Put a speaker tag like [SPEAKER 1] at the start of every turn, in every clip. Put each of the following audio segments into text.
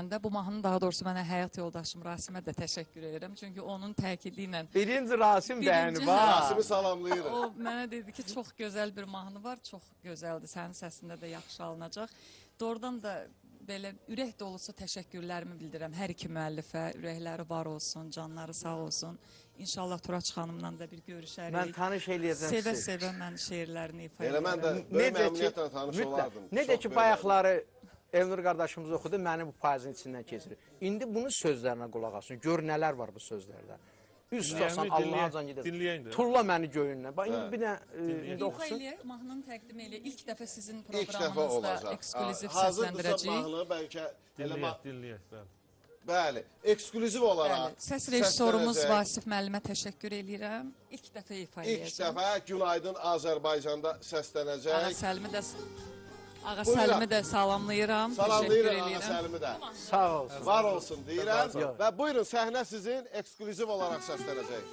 [SPEAKER 1] deyəndə bu mahnını daha doğrusu mənə həyat yoldaşım Rasimə də təşəkkür edirəm. Çünki onun təkidi ilə
[SPEAKER 2] Birinci Rasim bəyəni
[SPEAKER 1] hə,
[SPEAKER 2] var.
[SPEAKER 3] Rasimi salamlayırıq.
[SPEAKER 1] o mənə dedi ki, çox gözəl bir mahnı var, çox gözəldir. Sənin səsində də yaxşı alınacaq. Doğrudan da belə ürək dolusu təşəkkürlərimi bildirirəm hər iki müəllifə. Ürəkləri var olsun, canları sağ olsun. İnşallah Turaç xanımla da bir görüşərik.
[SPEAKER 2] Mən tanış eləyəcəm sizi.
[SPEAKER 1] Sevə-sevə mən şeirlərini ifa
[SPEAKER 3] Elə mən də
[SPEAKER 1] edirəm.
[SPEAKER 3] böyük məmnuniyyətlə tanış olardım.
[SPEAKER 2] Necə
[SPEAKER 3] Çox
[SPEAKER 2] ki,
[SPEAKER 3] böyük
[SPEAKER 2] bayaqları Elnur qardaşımız oxudu, məni bu payızın içindən keçirir. İndi bunun sözlərinə qulaq asın. Gör nələr var bu sözlərdə. Üst tutsan Allah'a can
[SPEAKER 4] Dinləyən
[SPEAKER 2] gedər.
[SPEAKER 4] də.
[SPEAKER 2] Tulla məni göyündən. Bax, indi bir də indi
[SPEAKER 1] İfa
[SPEAKER 2] oxusun.
[SPEAKER 1] eləyək, mahnını təqdim eləyək. İlk dəfə sizin
[SPEAKER 3] İlk dəfə
[SPEAKER 1] proqramınızda
[SPEAKER 3] olacaq.
[SPEAKER 1] eksklüziv
[SPEAKER 3] Hazırdırsa
[SPEAKER 1] səsləndirəcəyik.
[SPEAKER 3] mahnı bəlkə
[SPEAKER 4] Dinləyək, bəli.
[SPEAKER 3] bəli, eksklüziv olaraq
[SPEAKER 1] Bəli, səs rejissorumuz
[SPEAKER 3] səslənəcək.
[SPEAKER 1] Vasif müəllimə təşəkkür eləyirəm. İlk dəfə ifa
[SPEAKER 3] İlk
[SPEAKER 1] eləyəcəm.
[SPEAKER 3] dəfə Günaydın Azərbaycanda
[SPEAKER 1] Ağa
[SPEAKER 3] səslənəcək.
[SPEAKER 1] Səlimi də salamlayıram.
[SPEAKER 3] Salamlayırıq
[SPEAKER 1] təşəkkür
[SPEAKER 3] Ağa
[SPEAKER 1] eləyirəm.
[SPEAKER 3] Səlimi də.
[SPEAKER 2] Sağ olsun.
[SPEAKER 3] Var olsun deyirəm.
[SPEAKER 2] Yox.
[SPEAKER 3] Və buyurun, səhnə sizin eksklüziv olaraq səslənəcək.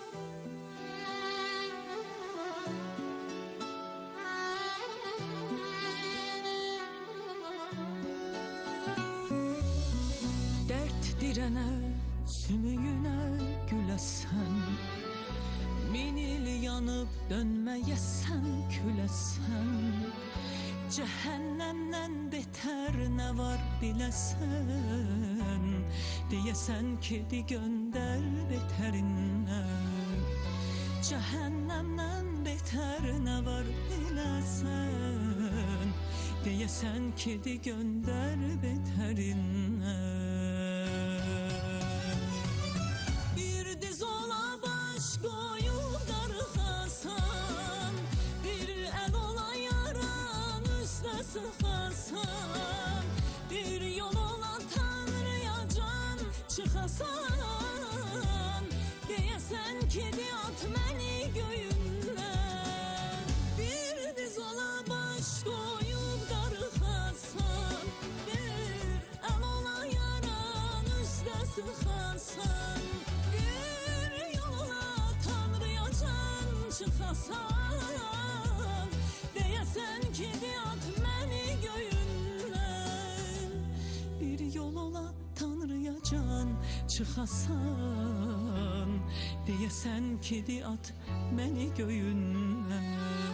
[SPEAKER 5] Dert dirənə, sümüyünə güləsən, min il yanıb dönməyəsən, küləsən. Cəhənnəmdən betər nə var biləsən, deyəsən kedi göndər betərindən. Cəhənnəmdən betər nə var biləsən, deyəsən kedi göndər betərindən. Bir diz ola baş qoyub darıxasan, bir əl ola yaran üstə sıxasan, bir yol ola Tanrıya can çıxasan, deyəsən kedi at məni göyündən. Bir diz ola baş qoyub darıxasan, bir əl ola yaran üstə sıxasan, bir yol ola Tanrıya can çıxasan, deyəsən kedi at məni göyündən. Bir yol ola Tanrıya can çıxasan, deyəsən kedi at məni göyündən.